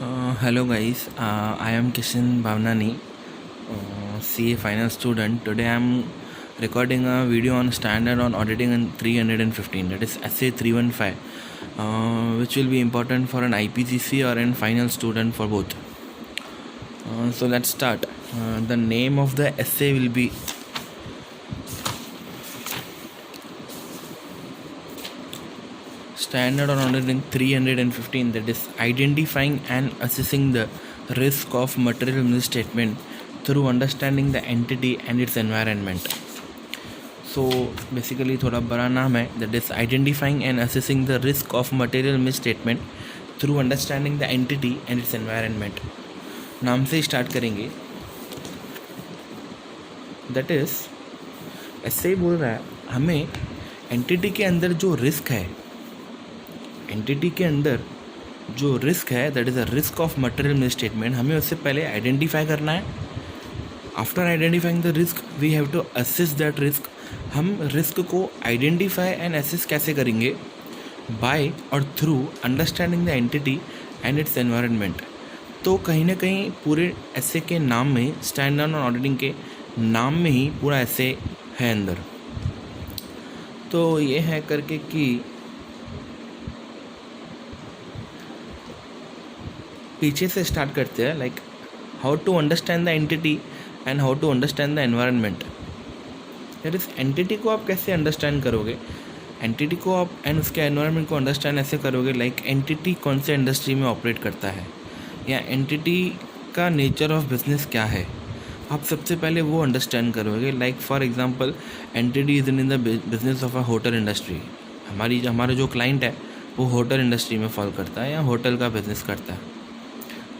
Hello guys, I am Kishan Bhavnani, CA final student. Today I am recording a video on standard on auditing in 315, that is SA 315, which will be important for an IPGC or an final student for both. So let's start. The name of the essay will be Standard on Auditing 315, that is identifying and assessing the risk of material misstatement through understanding the entity and its environment. So basically थोड़ा बड़ा नाम है, that is identifying and assessing the risk of material misstatement through understanding the entity and its environment. नाम से start करेंगे. That is ऐसे ही बोल रहा है हमें एंटिटी के अंदर जो रिस्क है, एंटिटी के अंदर जो रिस्क है, that is a risk of material misstatement, हमें उससे पहले आइडेंटिफाई करना है. After identifying the risk we have to assess that risk. हम रिस्क को आइडेंटिफाई एंड असेस कैसे करेंगे? बाय और through understanding the entity and its environment. तो कहीं ना कहीं पूरे ऐसे के नाम में, स्टैंडर्ड ऑन ऑडिटिंग के नाम में ही पूरा ऐसे है अंदर. तो ये है करके कि पीछे से स्टार्ट करते हैं, like how to understand the entity and how to understand the environment. That is entity को आप कैसे अंडरस्टैंड करोगे, एंटिटी को आप एंड उसके एनवायरनमेंट को अंडरस्टैंड ऐसे करोगे लाइक एंटिटी कौन से इंडस्ट्री में ऑपरेट करता है या एंटिटी का नेचर ऑफ बिजनेस क्या है, आप सबसे पहले वो अंडरस्टैंड करोगे. Like for example entity is in the business of a hotel industry. हमारा जो क्लाइंट है वो होटल इंडस्ट्री में फॉल करता है या होटल का बिजनेस करता है.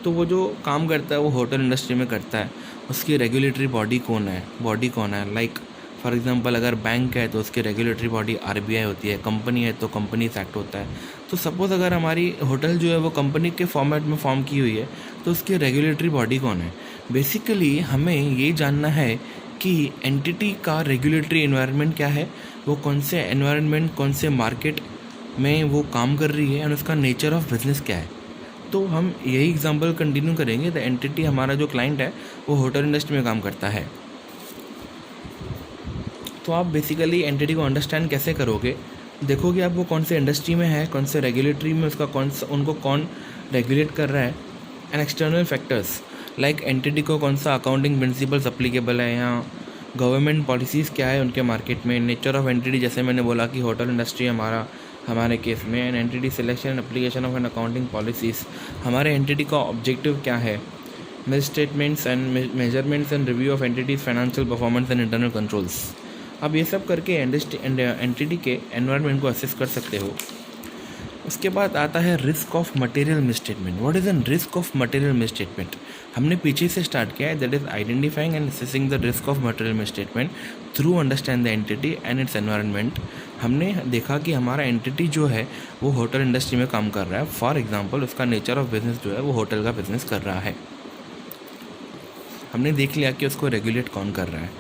तो वो जो काम करता है वो होटल इंडस्ट्री में करता है. उसकी रेगुलेटरी बॉडी कौन है? लाइक फॉर एग्जांपल अगर बैंक है तो उसकी रेगुलेटरी बॉडी RBI होती है. कंपनी है तो कंपनीज एक्ट होता है. तो सपोज़ अगर हमारी होटल जो है वो कंपनी के फॉर्मेट में फॉर्म की हुई है तो उसकी रेगुलेटरी बॉडी कौन है? बेसिकली हमें ये जानना है कि एंटिटी का रेगुलेटरी एनवायरनमेंट क्या है, वो कौन से एनवायरनमेंट, कौन से मार्केट में वो काम कर रही है, एंड उसका नेचर ऑफ बिजनेस क्या है. तो हम यही एग्जांपल कंटिन्यू करेंगे. द एंटिटी, हमारा जो क्लाइंट है वो होटल इंडस्ट्री में काम करता है. तो आप बेसिकली एंटिटी को अंडरस्टैंड कैसे करोगे? देखोगे आप वो कौन से इंडस्ट्री में है, कौन से रेगुलेटरी में उसका उनको कौन रेगुलेट कर रहा है, and external factors like entity को कौन सा अकाउंटिंग प्रिंसिपल्स अप्लीकेबल है या गवर्नमेंट पॉलिसीज़ क्या है उनके मार्केट में. नेचर ऑफ एंटिटी, जैसे मैंने बोला कि होटल इंडस्ट्री हमारे केस में, and entity selection and application of an accounting policies, हमारे एंटिटी का ऑब्जेक्टिव क्या है, miss statements and measurements and review of entities financial performance and internal controls. अब ये सब करके एंटिटी के एनवायरनमेंट को असेस कर सकते हो. उसके बाद आता है risk of material misstatement. What is an risk of material misstatement? हमने पीछे से स्टार्ट किया है. That is identifying and assessing the risk of material misstatement through understand the entity and its environment. हमने देखा कि हमारा एंटिटी जो है वो होटल इंडस्ट्री में काम कर रहा है. फॉर एग्जांपल उसका नेचर ऑफ बिजनेस जो है वो होटल का बिजनेस कर रहा है. हमने देख लिया कि उसको रेगुलेट कौन कर रहा है.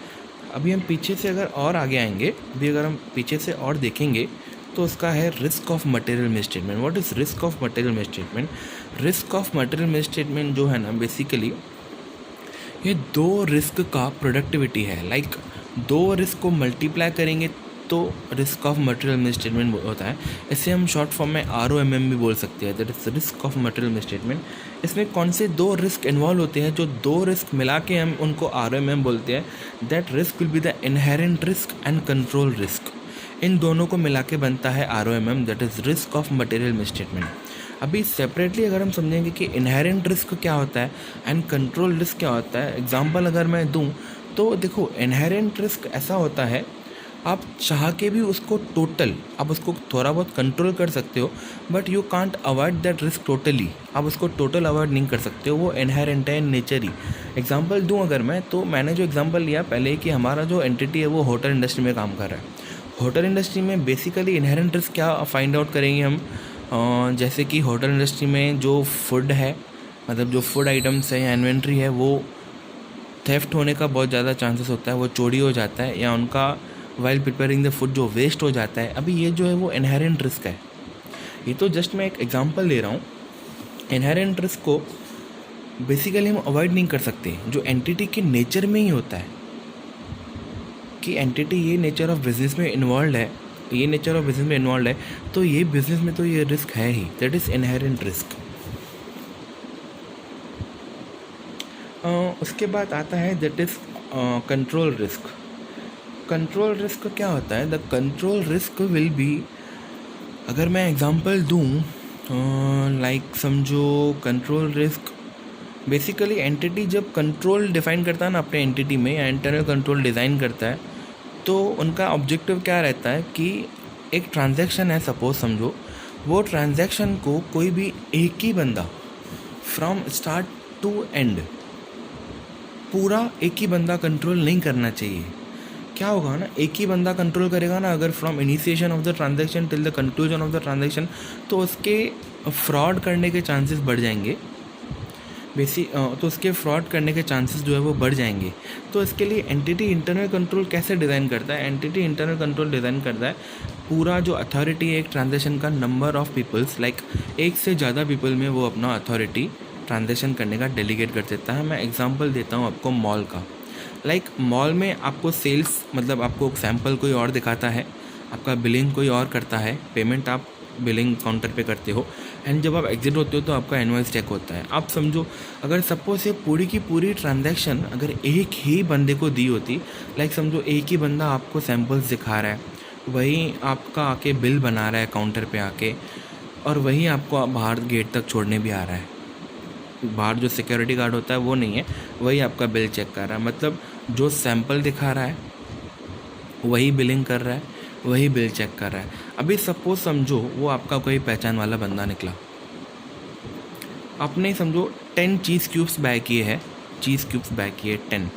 अभी हम पीछे से अगर और आगे आएंगे, अगर हम पीछे से और देखेंगे तो उसका है risk of material misstatement. What is risk of material misstatement? Risk of material misstatement जो है ना, बेसिकली ये दो रिस्क का प्रोडक्टिविटी है. लाइक दो रिस्क को मल्टीप्लाई करेंगे तो रिस्क ऑफ मटेरियल मिसस्टेटमेंट होता है. इसे हम शॉर्ट फॉर्म में ROMM भी बोल सकते हैं. That is risk of material misstatement. इसमें कौन से दो रिस्क इन्वॉल्व होते हैं? जो दो रिस्क मिला के हम उनको ROMM बोलते हैं. That risk will be the inherent risk and control risk. इन दोनों को मिला के बनता है ROMM, that is risk of material misstatement. अभी सेपरेटली अगर हम समझेंगे कि इनहेरेंट रिस्क क्या होता है एंड कंट्रोल रिस्क क्या होता है, एग्जांपल अगर मैं दूं तो देखो, इनहेरेंट रिस्क ऐसा होता है आप चाह के भी उसको आप उसको थोड़ा बहुत कंट्रोल कर सकते हो, but you can't avoid that risk totally. आप उसको टोटल अवॉइड नहीं कर सकते हो, वो इनहेरेंट है, नेचर ही. एग्जांपल दूं अगर मैं, तो मैंने जो एग्जांपल लिया पहले कि हमारा जो एंटिटी है वो होटल इंडस्ट्री में काम कर रहा है. होटल इंडस्ट्री में बेसिकली इनहेरेंट रिस्क क्या फाइंड आउट करेंगे हम? जैसे कि होटल इंडस्ट्री में जो फूड है, मतलब जो फूड आइटम्स है या इन्वेंट्री है, वो थेफ्ट होने का बहुत ज़्यादा चांसेस होता है. वो चोरी हो जाता है या उनका वाइल प्रिपेयरिंग द फूड जो वेस्ट हो जाता है. अभी ये जो है वो इनहेरेंट रिस्क है. ये तो जस्ट मैं एक एग्जांपल ले रहा हूँ. इनहेरेंट रिस्क को बेसिकली हम अवॉइड नहीं कर सकते, जो एंटिटी के नेचर में ही होता है कि एंटिटी ये नेचर ऑफ बिजनेस में इन्वॉल्व है, ये नेचर ऑफ बिजनेस में इन्वॉल्व है, तो ये बिजनेस में तो ये रिस्क है ही, दैट इज़ इनहेरेंट रिस्क। उसके बाद आता है that is control risk. Control risk क्या होता है? The control risk will B, अगर मैं एग्जांपल दूं, लाइक समझो कंट्रोल रिस्क बेसिकली एंटिटी जब कंट्रोल डिफाइन करता है ना अपने एंटिटी में, या इंटरनल कंट्रोल डिज़ाइन करता है, तो उनका ऑब्जेक्टिव क्या रहता है कि एक ट्रांजैक्शन है, सपोज समझो, वो ट्रांजैक्शन को कोई भी एक ही बंदा फ्रॉम स्टार्ट टू एंड पूरा एक ही बंदा कंट्रोल नहीं करना चाहिए। क्या होगा ना, एक ही बंदा कंट्रोल करेगा ना अगर from initiation of the transaction till the conclusion of the transaction, तो उसके फ्रॉड करने के चांसेस बढ़ जाएंगे। तो उसके फ्रॉड करने के चांसेस जो है वो बढ़ जाएंगे। तो इसके लिए एंटिटी इंटरनल कंट्रोल कैसे डिज़ाइन करता है? एंटिटी इंटरनल कंट्रोल डिज़ाइन करता है पूरा जो अथॉरिटी है एक ट्रांजैक्शन का, नंबर ऑफ पीपल्स, लाइक एक से ज़्यादा पीपल में वो अपना अथॉरिटी ट्रांजैक्शन करने का डेलीगेट कर देता है। मैं एग्जांपल देता हूँ आपको मॉल का। लाइक मॉल में आपको सेल्स, मतलब आपको सैंपल कोई और दिखाता है, आपका बिलिंग कोई और करता है, पेमेंट आप बिलिंग काउंटर पे करते हो, एंड जब आप एग्जिट होते हो तो आपका इनवॉइस चेक होता है। आप समझो अगर सपोज ये पूरी की पूरी ट्रांजैक्शन अगर एक ही बंदे को दी होती, लाइक समझो एक ही बंदा आपको सैंपल्स दिखा रहा है, वही आपका आके बिल बना रहा है काउंटर पे आके, और वही आपको बाहर गेट तक छोड़ने भी आ रहा है, बाहर जो सिक्योरिटी गार्ड होता है वो नहीं है, वही आपका बिल चेक कर रहा है, मतलब जो सैंपल दिखा रहा है वही बिलिंग कर रहा है, वही बिल चेक कर रहा है। अभी सपोज समझो वो आपका कोई पहचान वाला बंदा निकला, आपने समझो 10 चीज़ क्यूब्स बाय किए हैं, चीज़ क्यूब्स बाय किए 10,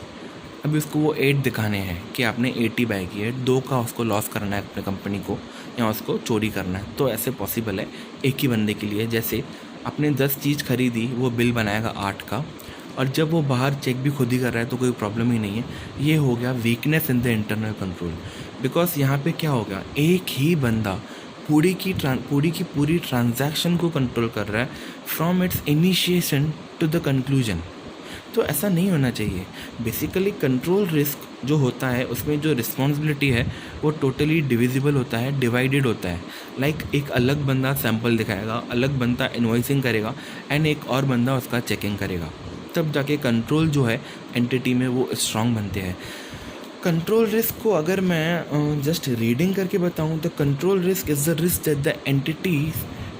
अभी उसको वो 8 दिखाने हैं कि आपने 80 बाय किए है, 2 का उसको लॉस करना है अपने कंपनी को, या उसको चोरी करना है। तो ऐसे पॉसिबल है एक ही बंदे के लिए। जैसे आपने 10 चीज़ खरीदी, वो बिल बनाएगा 8 का, और जब वो बाहर चेक भी खुद ही कर रहा है तो कोई प्रॉब्लम ही नहीं है। ये हो गया weakness in the internal control, because यहाँ पे क्या हो गया, एक ही बंदा पूरी की पूरी ट्रांजैक्शन को कंट्रोल कर रहा है from its initiation to the conclusion. तो ऐसा नहीं होना चाहिए। बेसिकली कंट्रोल रिस्क जो होता है उसमें जो रिस्पॉन्सिबिलिटी है वो टोटली डिविजिबल होता है, डिवाइडेड होता है। लाइक एक अलग बंदा सैंपल दिखाएगा, अलग बंदा इन्वॉइसिंग करेगा, एंड एक और बंदा उसका चेकिंग करेगा, तब जाके कंट्रोल जो है एंटिटी में वो स्ट्रॉन्ग बनते हैं। कंट्रोल रिस्क को अगर मैं जस्ट रीडिंग करके बताऊं, तो control risk is the risk that the entities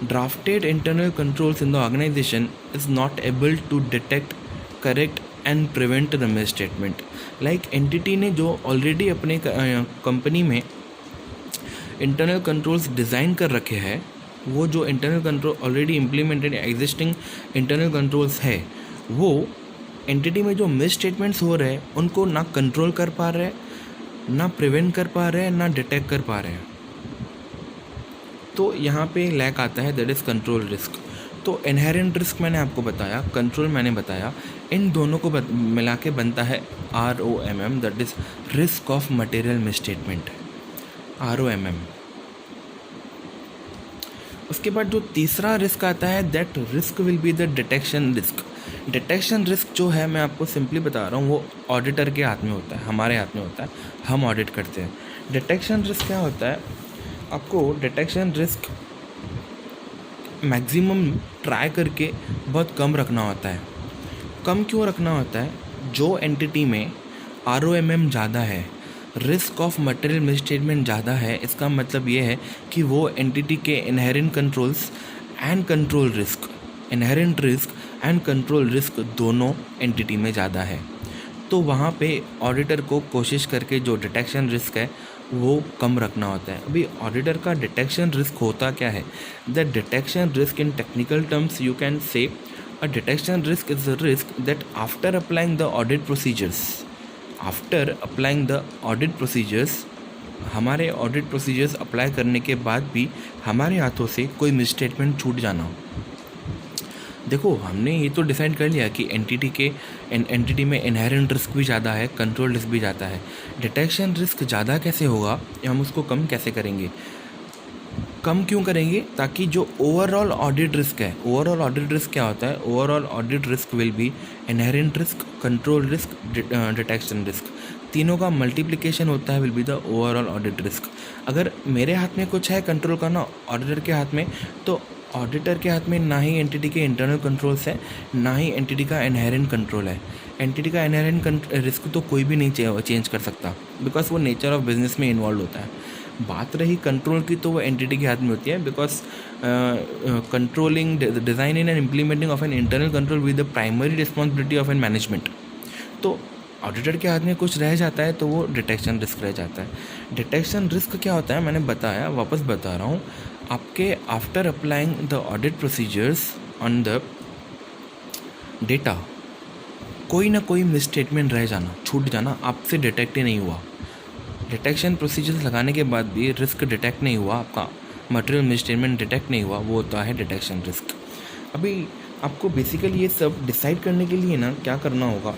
drafted internal controls in the organization is not able to detect, correct and prevent the misstatement। Like entity ने जो ऑलरेडी अपने company में इंटरनल कंट्रोल्स डिज़ाइन कर रखे हैं, वो जो internal control already implemented existing internal controls है, वो एंटिटी में जो मिस स्टेटमेंट्स हो रहे हैं उनको ना कंट्रोल कर पा रहे हैं, ना प्रिवेंट कर पा रहे हैं, ना डिटेक्ट कर पा रहे हैं। तो यहाँ पे लैक आता है, दैट इज़ कंट्रोल रिस्क। तो इनहेरेंट रिस्क मैंने आपको बताया, कंट्रोल मैंने बताया, इन दोनों को मिला के बनता है ROMM, that is risk of material misstatement, ROMM। उसके बाद जो तीसरा रिस्क आता है, that risk will be the detection risk. Detection risk जो है मैं आपको सिंपली बता रहा हूँ, वो ऑडिटर के हाथ में होता है, हमारे हाथ में होता है, हम ऑडिट करते हैं। डिटेक्शन रिस्क क्या होता है, आपको डिटेक्शन रिस्क मैक्सिमम ट्राई करके बहुत कम रखना होता है। कम क्यों रखना होता है? जो एंटिटी में ROMM ज़्यादा है, रिस्क ऑफ मटेरियल मिसस्टेटमेंट ज़्यादा है, इसका मतलब ये है कि वो एंटिटी के inherent controls and control risk, inherent risk and control risk दोनों एंटिटी में ज़्यादा है। तो वहाँ पे ऑडिटर को कोशिश करके जो डिटेक्शन रिस्क है वो कम रखना होता है। अभी ऑडिटर का डिटेक्शन रिस्क होता क्या है? The detection risk in technical terms you can say a detection risk is a risk that after applying the audit procedures, हमारे ऑडिट प्रोसीजर्स अप्लाई करने के बाद भी हमारे हाथों से कोई मिसस्टेटमेंट छूट जाना हो। देखो, हमने ये तो डिसाइड कर लिया कि एंटिटी में इनहेरेंट रिस्क भी ज़्यादा है, कंट्रोल रिस्क भी ज़्यादा है। डिटेक्शन रिस्क ज़्यादा कैसे होगा या हम उसको कम कैसे करेंगे? कम क्यों करेंगे? ताकि जो ओवरऑल ऑडिट रिस्क है, ओवरऑल ऑडिट रिस्क क्या होता है? Overall audit risk will B inherent risk, control risk, detection risk, तीनों का मल्टीप्लिकेशन होता है will be the overall audit risk. अगर मेरे हाथ में कुछ है कंट्रोल करना, ऑडिटर के हाथ में, तो ऑडिटर के हाथ में ना ही एंटिटी के इंटरनल कंट्रोल्स है, ना ही एंटिटी का इनहेरेंट कंट्रोल है। एंटिटी का इनहेरेंट रिस्क तो कोई भी नहीं चेंज कर सकता, बिकॉज वो नेचर ऑफ बिजनेस में इन्वॉल्व होता है। बात रही कंट्रोल की, तो वो एंटिटी के हाथ में होती है, because controlling designing and implementing of an internal control with the primary responsibility of an management. तो ऑडिटर के हाथ में कुछ रह जाता है तो वो डिटेक्शन रिस्क रह जाता है। डिटेक्शन रिस्क क्या होता है मैंने बताया, वापस बता रहा हूँ। आपके after applying the audit procedures on the data, कोई ना कोई मिसस्टेटमेंट रह जाना, छूट जाना, आपसे डिटेक्ट ही नहीं हुआ। डिटेक्शन प्रोसीजर्स लगाने के बाद भी रिस्क डिटेक्ट नहीं हुआ, आपका मटेरियल मिसस्टेटमेंट डिटेक्ट नहीं हुआ, वो होता है डिटेक्शन रिस्क। अभी आपको बेसिकली ये सब डिसाइड करने के लिए ना क्या करना होगा,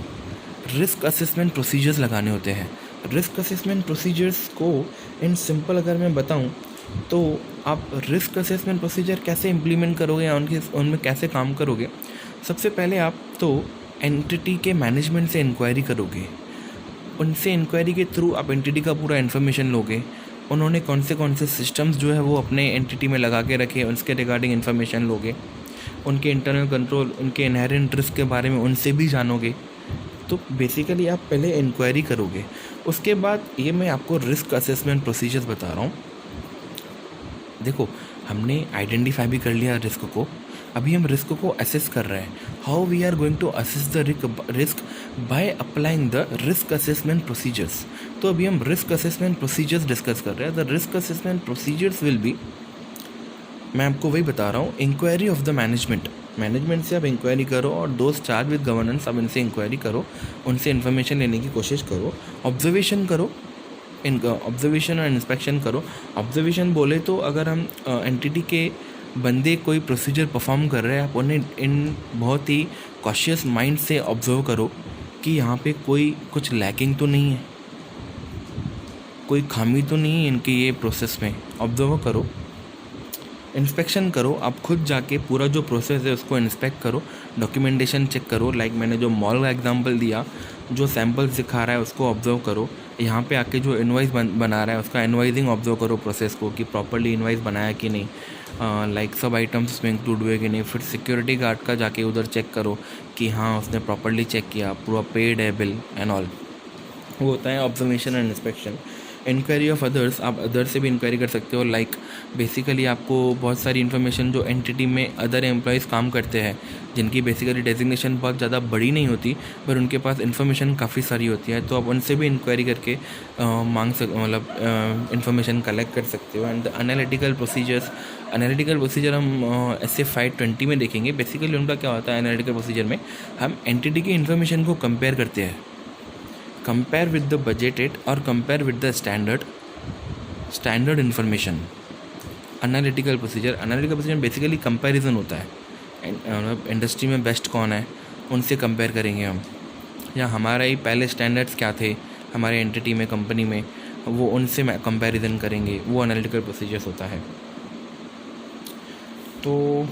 रिस्क असेसमेंट प्रोसीजर्स लगाने होते हैं। रिस्क असेसमेंट प्रोसीजर्स को इन सिंपल अगर मैं बताऊं तो आप रिस्क असेसमेंट प्रोसीजर कैसे इम्प्लीमेंट करोगे या उनमें कैसे काम करोगे। सबसे पहले आप तो एंटिटी के मैनेजमेंट से इंक्वायरी करोगे, उनसे इंक्वायरी के थ्रू आप एंटिटी का पूरा इन्फॉर्मेशन लोगे, उन्होंने कौन से सिस्टम्स जो है वो अपने एंटिटी में लगा के रखे, उसके रिगार्डिंग इन्फॉर्मेशन लोगे, उनके इंटरनल कंट्रोल, उनके इनहेरेंट रिस्क के बारे में उनसे भी जानोगे। तो बेसिकली आप पहले इंक्वायरी करोगे, उसके बाद ये मैं आपको रिस्क असेसमेंट प्रोसीजर्स बता रहा हूँ। देखो, हमने आइडेंटिफाई भी कर लिया रिस्क को, अभी हम रिस्क को असेस कर रहे हैं। How we are going to assess the risk? By applying the risk assessment procedures. तो अभी हम रिस्क असेसमेंट प्रोसीजर्स डिस्कस कर रहे हैं। The risk assessment procedures will be, मैं आपको वही बता रहा हूँ, इंक्वायरी ऑफ द मैनेजमेंट से आप इंक्वायरी करो, और दोस्त चार्ज विद गवर्नेंस आप इनसे इंक्वायरी करो, उनसे इन्फॉर्मेशन लेने की कोशिश करो, ऑब्जर्वेशन करो, ऑब्जर्वेशन और इंस्पेक्शन करो। ऑब्जर्वेशन बोले तो अगर हम एंटिटी के बंदे कोई प्रोसीजर परफॉर्म कर रहे हैं, आप उन्हें इन बहुत ही कॉशियस माइंड से ऑब्जर्व करो कि यहाँ पे कोई कुछ लैकिंग तो नहीं है, कोई खामी तो नहीं है इनके ये प्रोसेस में, ऑब्जर्व करो। इंस्पेक्शन करो, आप खुद जाके पूरा जो प्रोसेस है उसको इंस्पेक्ट करो, डॉक्यूमेंटेशन चेक करो। लाइक मैंने जो मॉल का एग्जांपल दिया, जो सैम्पल्स दिखा रहा है उसको ऑब्जर्व करो। यहाँ पे आके जो इनवॉइस बना रहा है उसका इनवॉइसिंग ऑब्जर्व करो, प्रोसेस को कि प्रॉपर्ली इनवॉइस बनाया कि नहीं, लाइक सब आइटम्स उसमें इंक्लूड हुए कि नहीं। फिर सिक्योरिटी गार्ड का जाके उधर चेक करो कि हाँ उसने प्रॉपर्ली चेक किया, पूरा पेड है बिल एंड ऑल। वो होता है observation and inspection. Inquiry of others, आप अदर से भी इंक्वायरी कर सकते हो। लाइक बेसिकली आपको बहुत सारी इन्फॉर्मेशन, जो एंटिटी में अदर एम्प्लॉयज़ काम करते हैं जिनकी बेसिकली डेजिग्नेशन बहुत ज़्यादा बड़ी नहीं होती, पर उनके पास इन्फॉर्मेशन काफ़ी सारी होती है, तो आप उनसे भी इंक्वायरी करके इन्फॉर्मेशन कलेक्ट कर सकते हो। एंड एनालिटिकल प्रोसीजर हम ऐसे 520 में देखेंगे। बेसिकली उनका क्या होता है, एनालिटिकल प्रोसीजर में हम एंटिटी की इन्फॉर्मेशन को कंपेयर करते हैं, कंपेयर विद द बजटेड और compare with the standard information. Analytical procedure basically comparison होता है, इंडस्ट्री में बेस्ट कौन है उनसे कंपेयर करेंगे हम, या हमारा ही पहले स्टैंडर्ड्स क्या थे हमारे एंटिटी में, कंपनी में, वो उनसे कंपैरिजन करेंगे, वो एनालिटिकल प्रोसीजर्स होता है। तो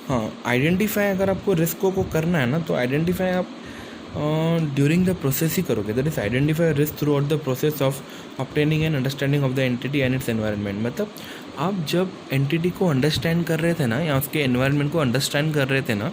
हाँ, आइडेंटिफाई अगर आपको रिस्कों को करना है ना, तो आइडेंटिफाई आप ड्यूरिंग द प्रोसेस ही करोगे। That is identify risk through out the process of obtaining an understanding of the entity and its environment. मतलब आप जब एंटिटी को अंडरस्टैंड कर रहे थे ना, या उसके एनवायरनमेंट को अंडरस्टैंड कर रहे थे ना,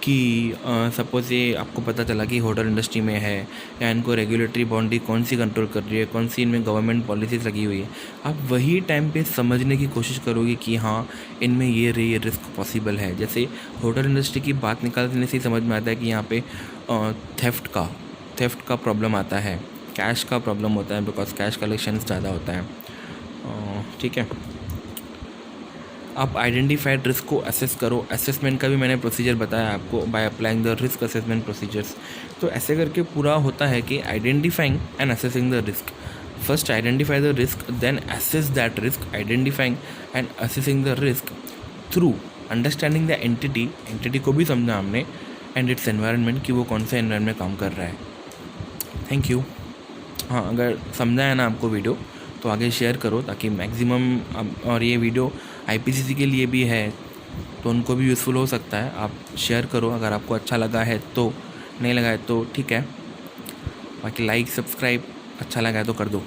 कि सपोज़ ये आपको पता चला कि होटल इंडस्ट्री में है, या इनको रेगुलेटरी बाउंड्री कौन सी कंट्रोल कर रही है, कौन सी इनमें गवर्नमेंट पॉलिसीज लगी हुई है, आप वही टाइम पे समझने की कोशिश करोगे कि हाँ इनमें ये रिस्क पॉसिबल है। जैसे होटल इंडस्ट्री की बात निकालने से ही समझ में आता है कि यहाँ पे थेफ्ट का प्रॉब्लम आता है, कैश का प्रॉब्लम होता है, बिकॉज कैश कलेक्शन ज़्यादा होता है। ठीक है, आप आइडेंटिफाइड रिस्क को असेस करो। असेसमेंट का भी मैंने प्रोसीजर बताया आपको, by applying the risk assessment procedures. तो ऐसे करके पूरा होता है कि identifying and assessing the risk. First identify the risk, then assess that risk, identifying and assessing the risk through understanding the entity को भी समझा हमने, एंड इट्स एनवायरनमेंट, कि वो कौन से एनवायरनमेंट में काम कर रहा है। Thank you. हाँ, अगर समझा है ना आपको वीडियो तो आगे शेयर करो ताकि मैक्सिमम, और ये वीडियो आईपीसीसी के लिए भी है तो उनको भी यूज़फुल हो सकता है। आप शेयर करो अगर आपको अच्छा लगा है तो, नहीं लगा है तो ठीक है, बाकी लाइक सब्सक्राइब अच्छा लगा है तो कर दो।